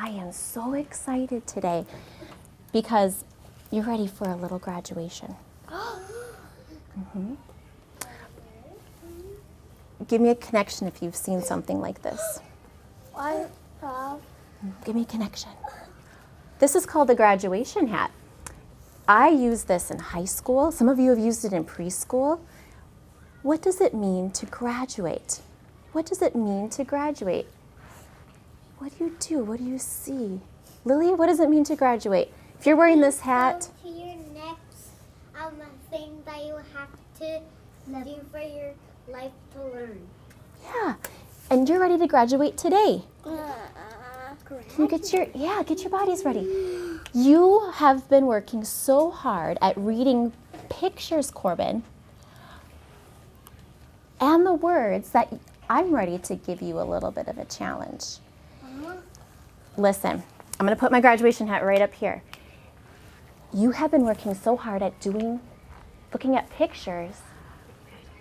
I am so excited today because you're ready for a little graduation. Give me a connection if you've seen something like this. I have. Give me a connection. This is called the graduation hat. I use this in high school. Some of you have used it in preschool. What does it mean to graduate? What does it mean to graduate? What do you do? What do you see? Lily, what does it mean to graduate? If you're wearing this hat. Go to your next thing that you have to do for your life to learn. Yeah, and you're ready to graduate today. Can you get your bodies ready. You have been working so hard at reading pictures, Corbin, and the words that I'm ready to give you a little bit of a challenge. Listen, I'm going to put my graduation hat right up here. You have been working so hard at looking at pictures,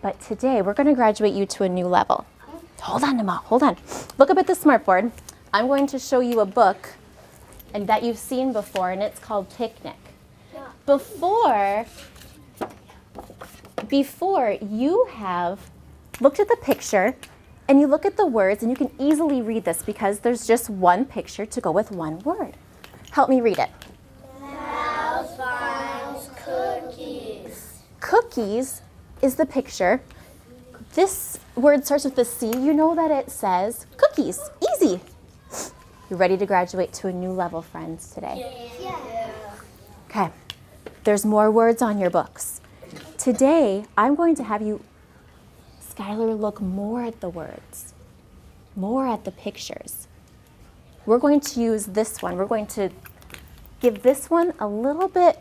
but today we're going to graduate you to a new level. Hold on, Nama, hold on. Look up at the smartboard. I'm going to show you a book and that you've seen before, and it's called Picnic. Before you have looked at the picture and you look at the words, and you can easily read this because there's just one picture to go with one word. Help me read it. Mouse finds cookies. Cookies is the picture. This word starts with a C. You know that it says cookies. Easy. You're ready to graduate to a new level, friends, today. Yeah. Okay. There's more words on your books. Today, I'm going to have you, Skylar, look more at the words, more at the pictures. We're going to use this one. We're going to give this one a little bit.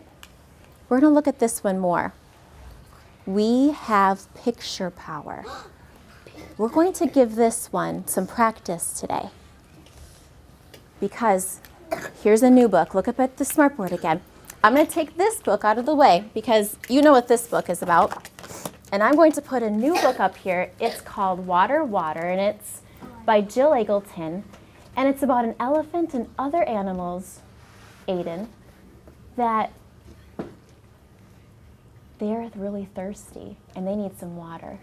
We're going to look at this one more. We have picture power. We're going to give this one some practice today because here's a new book. Look up at the smartboard again. I'm going to take this book out of the way because you know what this book is about. And I'm going to put a new book up here. It's called Water, Water, and it's by Jill Eggleton. And it's about an elephant and other animals, Aiden, that they're really thirsty and they need some water.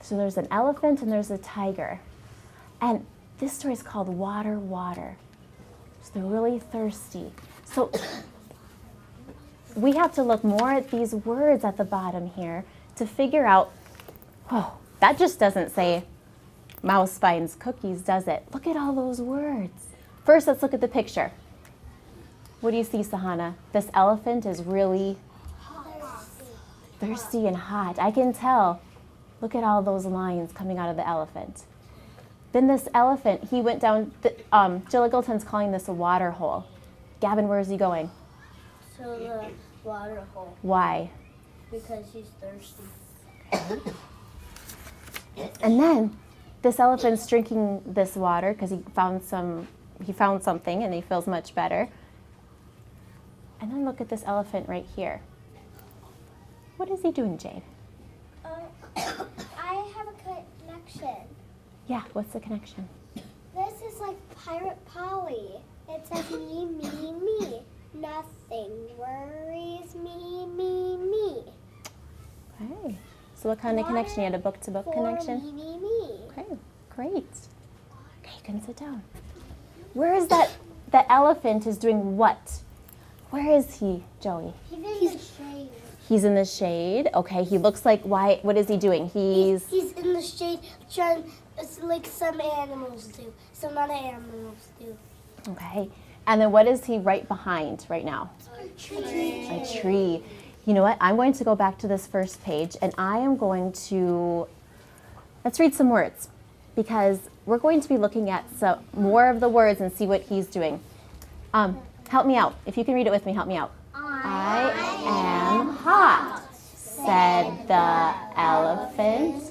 So there's an elephant and there's a tiger. And this story is called Water, Water. So they're really thirsty. So we have to look more at these words at the bottom here to figure out, oh, that just doesn't say mouse finds cookies, does it? Look at all those words. First, let's look at the picture. What do you see, Sahana? This elephant is really thirsty and hot. I can tell. Look at all those lines coming out of the elephant. Then this elephant, he went down, Jill Eggleton's calling this a water hole. Gavin, where is he going? To the water hole. Why? Because he's thirsty. And then this elephant's drinking this water because he found something and he feels much better. And then look at this elephant right here. What is he doing, Jade? I have a connection. Yeah, what's the connection? This is like Pirate Polly. It says me, me, me. Nothing worries me, me, me. Okay. So what kind of connection? You had a book-to-book connection? Me, me, me. Okay, great. Okay, you can sit down. Where is that? The elephant is doing what? Where is he, Joey? He's in the shade. He's in the shade. Okay, he looks like, why? What is he doing? He's in the shade trying, it's like some animals do. Some other animals do. Okay. And then what is he right behind right now? A tree. A tree. You know what? I'm going to go back to this first page and I am going to, let's read some words because we're going to be looking at some more of the words and see what he's doing. Help me out. If you can read it with me, help me out. I am hot, said the elephant.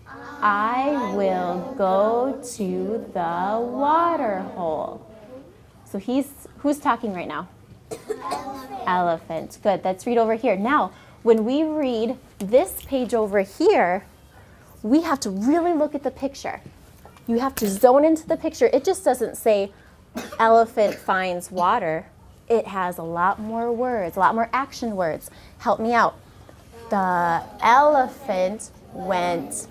I will go to the water hole. So who's talking right now? Elephant. Good. Let's read over here. Now, when we read this page over here, we have to really look at the picture. You have to zone into the picture. It just doesn't say elephant finds water. It has a lot more words, a lot more action words. Help me out. The elephant went.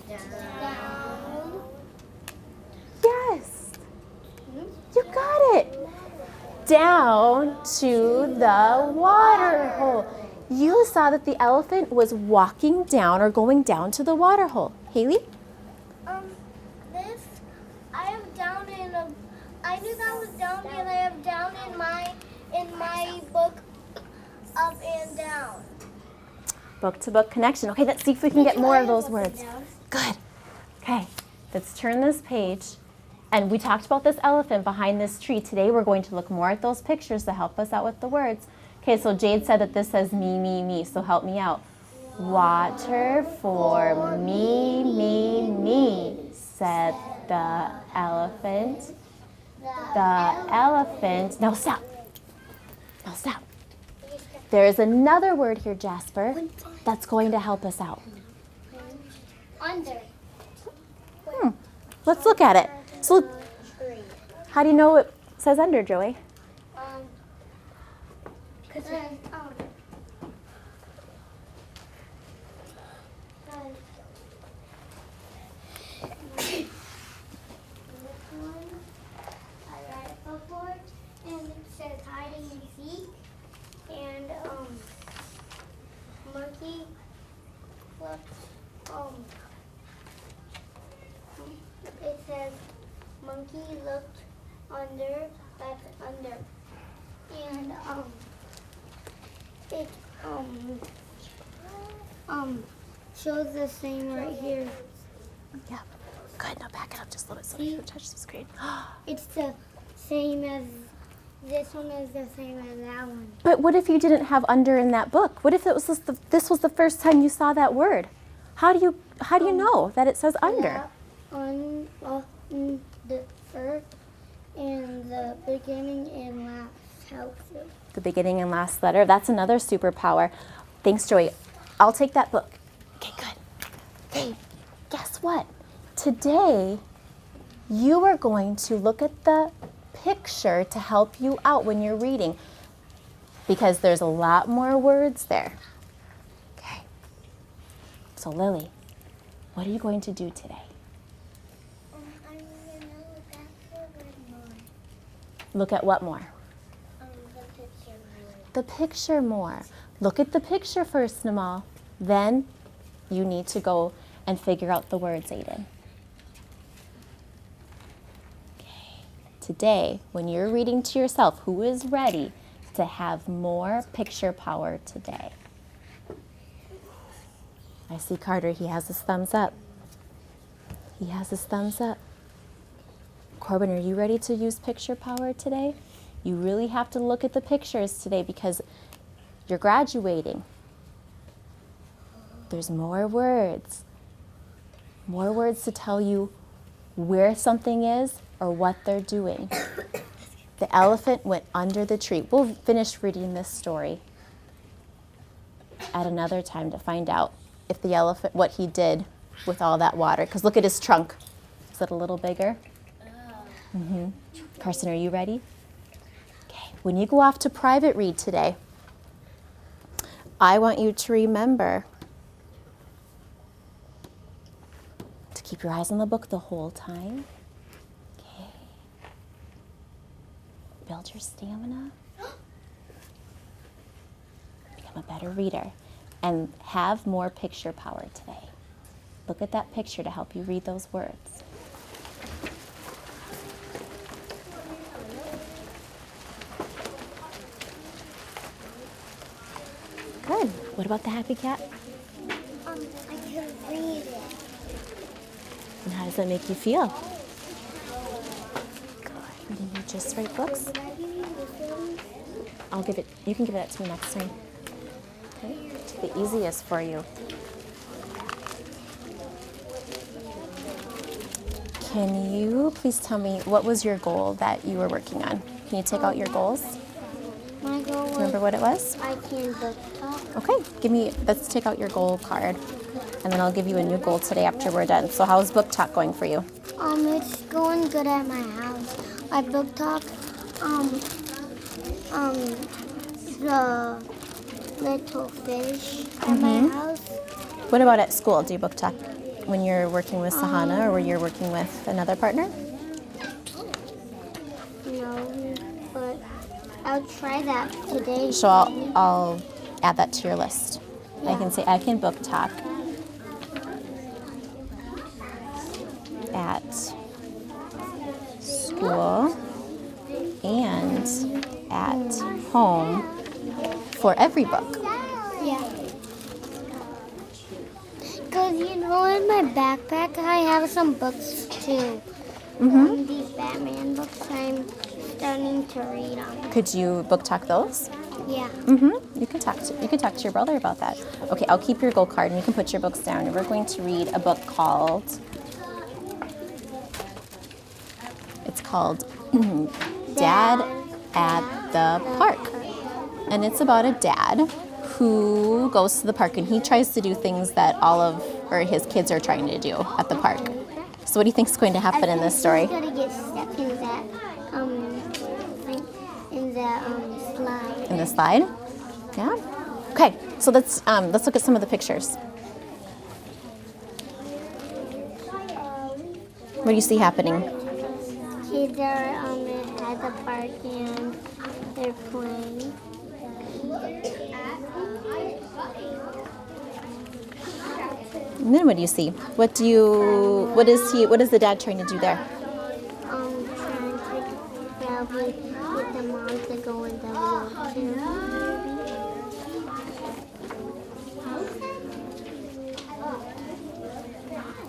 Yes, you got it. Down to the water hole. You saw that the elephant was walking down or going down to the water hole. Haley? This, I have down in a, I knew that was down and I have down in my book up and down. Book to book connection. Okay, let's see if we can get more of those words. Good. Okay, let's turn this page. And we talked about this elephant behind this tree. Today we're going to look more at those pictures to help us out with the words. Okay, so Jade said that this says me, me, me. So help me out. Water for me, me, me, said the elephant. The elephant. Now stop. Now stop. There is another word here, Jasper, that's going to help us out. Under. Let's look at it. So, how do you know it says under, Joey? Because I read it before, and it says hiding and seek, and monkey looked, it says monkey looked under, that's under, and it shows the same right here. Yeah. Good. Now back it up just a little bit so we can touch the screen. It's the same as this one is the same as that one. But what if you didn't have under in that book? What if it was this was the first time you saw that word? How do you know that it says under? On the first and the beginning and last helps you. The beginning and last letter. That's another superpower. Thanks, Joey. I'll take that book. Okay, good. Okay, guess what? Today, you are going to look at the picture to help you out when you're reading because there's a lot more words there. Okay. So, Lily, what are you going to do today? I'm going to look at the word more. Look at what more? The picture more. The picture more. Look at the picture first, Namal. Then you need to go and figure out the words, Aiden. Okay. Today, when you're reading to yourself, who is ready to have more picture power today? I see Carter. He has his thumbs up. He has his thumbs up. Corbin, are you ready to use picture power today? You really have to look at the pictures today because you're graduating. There's more words to tell you where something is or what they're doing. The elephant went under the tree. We'll finish reading this story at another time to find out if the elephant, what he did with all that water. Because look at his trunk. Is it a little bigger? Mm-hmm. Carson, are you ready? Okay. When you go off to private read today, I want you to remember to keep your eyes on the book the whole time. Okay. Build your stamina. Become a better reader. And have more picture power today. Look at that picture to help you read those words. Good. What about the happy cat? I can read it. And how does that make you feel? Good. Reading your just right books. I'll give it, you can give that to me next time. Okay, the easiest for you. Can you please tell me what was your goal that you were working on? Can you take out your goals? My goal was Remember what it was? I can book talk. Okay, let's take out your goal card. And then I'll give you a new goal today after we're done. So how's book talk going for you? It's going good at my house. I book talk, the little fish at my house. What about at school? Do you book talk when you're working with Sahana or when you're working with another partner? No, but I'll try that today. So I'll add that to your list. I can say I can book talk at school and at home for every book. Yeah. Because, in my backpack, I have some books, too. These Batman books, I'm starting to read them. Could you book talk those? Yeah. You can talk to your brother about that. Okay, I'll keep your gold card and you can put your books down. And we're going to read a book called Dad at the Park. And it's about a dad who goes to the park and he tries to do things that his kids are trying to do at the park. So what do you think is going to happen in this story? He's going to get stuck in that, slide. In the slide? Yeah? Okay, so let's look at some of the pictures. What do you see happening? Kids are at the park and they're playing. And then what do you see? What is the dad trying to do there? Trying to probably get the mom to go in the wheelchair.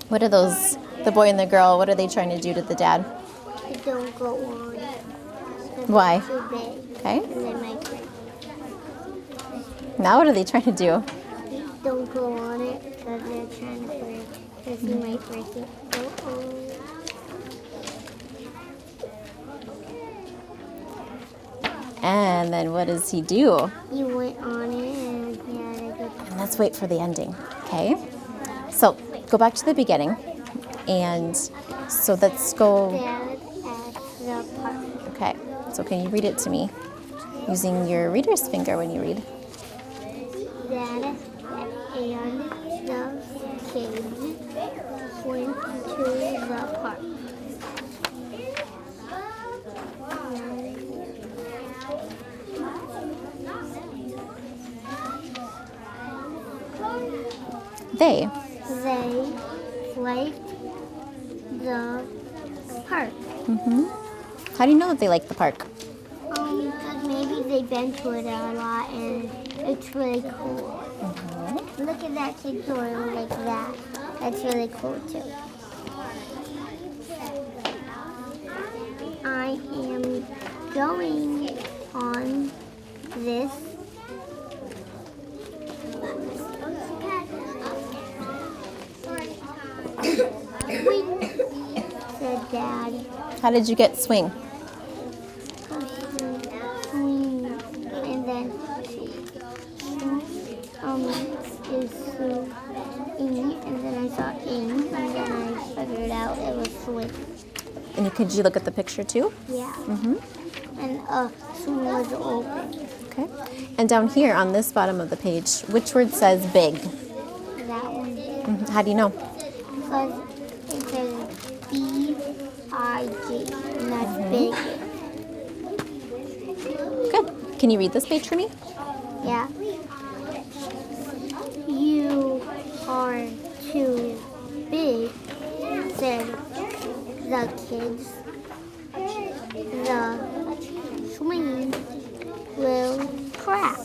What are those, the boy and the girl, what are they trying to do to the dad? They don't go on. Why? Too big. Okay. And they might break. Now what are they trying to do? Don't go on it because they're trying to break. Because you might break it. And then what does he do? You went on it and he had a good time. And let's wait for the ending, okay? So go back to the beginning. And so let's go. Dad at the park. Okay, so can you read it to me using your reader's finger when you read? Dad and the kids went to the park. They. They liked the park. How do you know that they like the park? Because maybe they've been to it a lot and it's really cool. Look at that kid going like that. That's really cool too. I am going on this said Dad. How did you get swing? Swing, and then is swing, and then I saw in, and then I figured out it was swing. And could you look at the picture too? Yeah. And swing was open. Okay. And down here on this bottom of the page, which word says big? That one. How do you know? Because it says B-I-G, and that's big. Good. Can you read this page for me? Yeah. You are too big, said the kids. The swing will crack.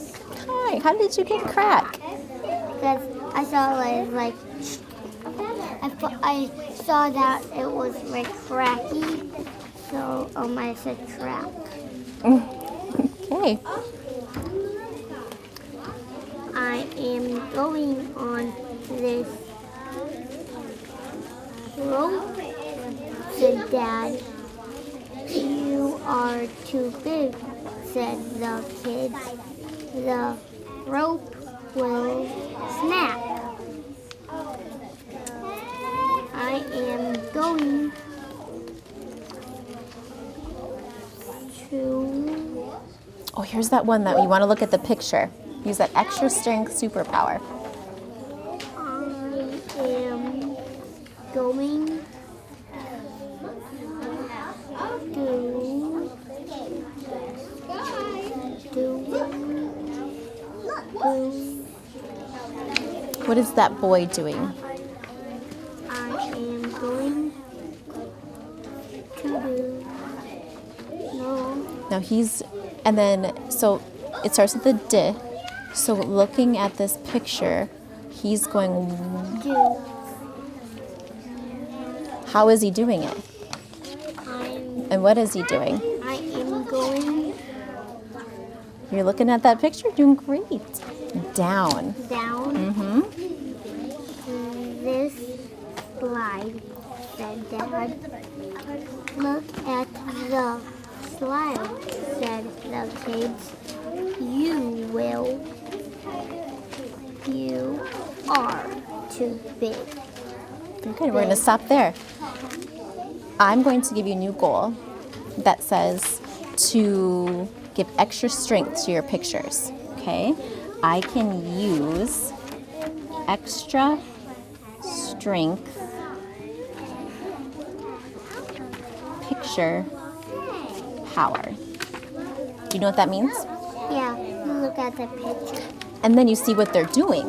Hi. How did you get crack? Because I saw it like, I saw that it was like cracky, so I said crack. Okay. I am going on this rope, said Dad. You are too big, said the kids. The rope will snap. I am going to. Oh, here's that one that you want to look at the picture. Use that extra strength superpower. I am going to What is that boy doing? I am going to do. No. Now he's, and then, so it starts with the D. So looking at this picture, he's going, Do. how is he doing it? And what is he doing? I am going You're looking at that picture, doing great. Down. down. Mm-hmm. This slide said, Dad, look at the slide, said the kids. You are too big. Very good. We're going to stop there. I'm going to give you a new goal that says to give extra strength to your pictures. Okay? I can use extra strength picture power. Do you know what that means? Yeah, look at the picture. And then you see what they're doing.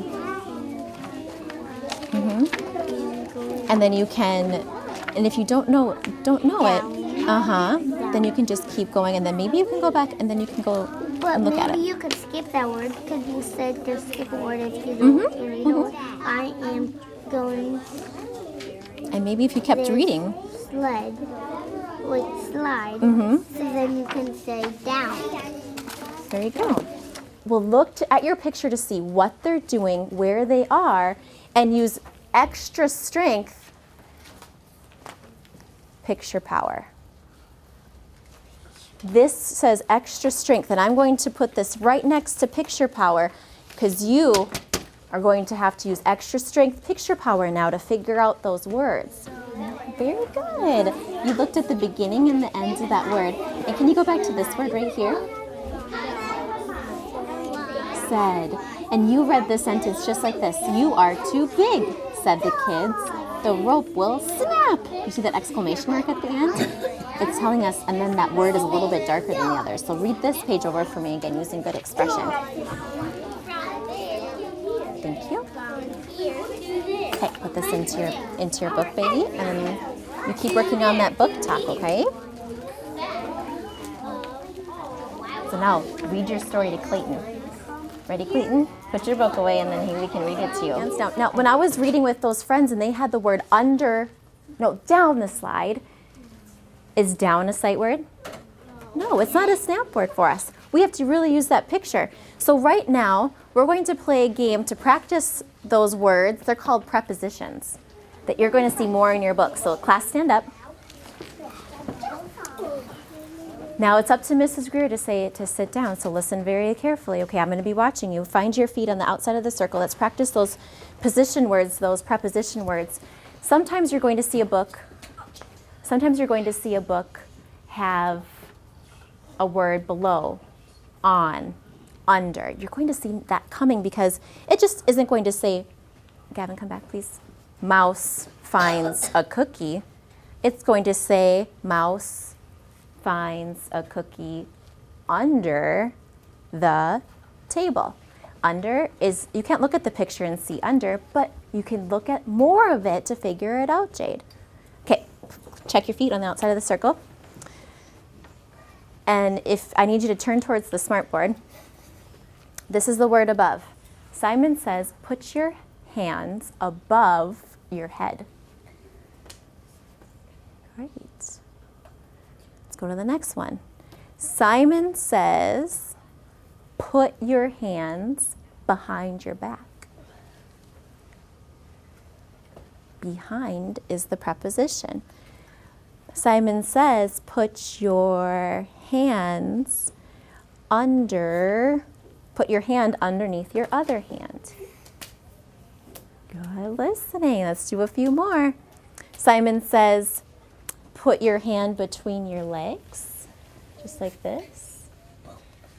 And then you can, and if you don't know it, then you can just keep going, and then maybe you can go back, and then you can go and look at it. Maybe you could skip that word because you said to skip a word if you don't. You know, I am going. And maybe if you kept reading. Slide. So then you can say down. There you go. We'll look at your picture to see what they're doing, where they are, and use extra strength picture power. This says extra strength, and I'm going to put this right next to picture power because you are going to have to use extra strength picture power now to figure out those words. Very good. You looked at the beginning and the end of that word. And can you go back to this word right here? Said. And you read this sentence just like this. You are too big, said the kids. The rope will snap. You see that exclamation mark at the end? It's telling us, and then that word is a little bit darker than the others. So read this page over for me again using good expression. Thank you. Okay, put this into your book, baby, and you keep working on that book talk, okay? So now, read your story to Clayton. Ready, Clayton? Put your book away, and then we can read it to you. Now, when I was reading with those friends, and they had the word down the slide, is down a sight word? No, it's not a snap word for us. We have to really use that picture. So right now, we're going to play a game to practice those words. They're called prepositions that you're going to see more in your book. So class, stand up. Now it's up to Mrs. Greer to say it to sit down, so listen very carefully. Okay, I'm going to be watching you. Find your feet on the outside of the circle. Let's practice those position words, those preposition words. Sometimes you're going to see a book. Sometimes you're going to see a book have a word below, on, under. You're going to see that coming because it just isn't going to say, Gavin, come back, please. Mouse finds a cookie. It's going to say, mouse finds a cookie under the table. Under is, you can't look at the picture and see under, but you can look at more of it to figure it out, Jade. Okay, check your feet on the outside of the circle. And if I need you to turn towards the smartboard, this is the word above. Simon says, put your hands above your head. Great. Let's go to the next one. Simon says, put your hands behind your back. Behind is the preposition. Simon says, put your hands put your hand underneath your other hand. Good listening. Let's do a few more. Simon says, put your hand between your legs. just like this.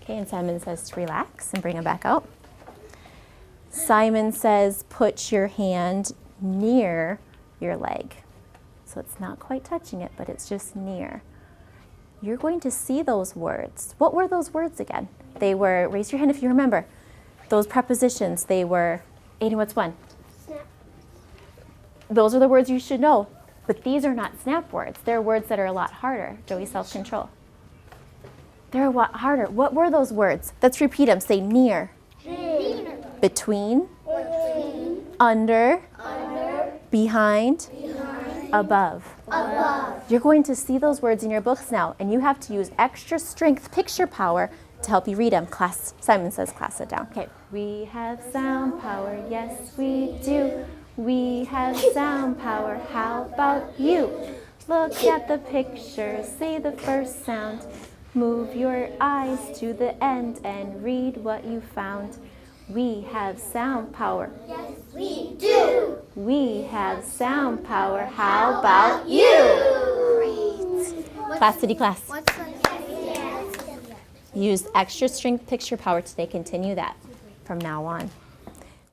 Okay, and Simon says to relax and bring him back out. Simon says put your hand near your leg. So it's not quite touching it, but it's just near. You're going to see those words. What were those words again? They were, raise your hand if you remember, those prepositions. They were, Aiden, what's one? Snap. Those are the words you should know. But these are not snap words. They're words that are a lot harder. Joey, self-control. They're a lot harder. What were those words? Let's repeat them. Say near. Near. Between. Between. Under. Under. Behind. Behind. Above. Above. You're going to see those words in your books now, and you have to use extra strength picture power to help you read them. Class, Simon says, class, sit down. Okay. We have sound power, yes we do. We have sound power, how about you? Look at the picture, say the first sound. Move your eyes to the end and read what you found. We have sound power. Yes, we do. We have sound power, how about you? Great. Class, city, class. What's the yes? Use extra strength picture power today. Continue that from now on.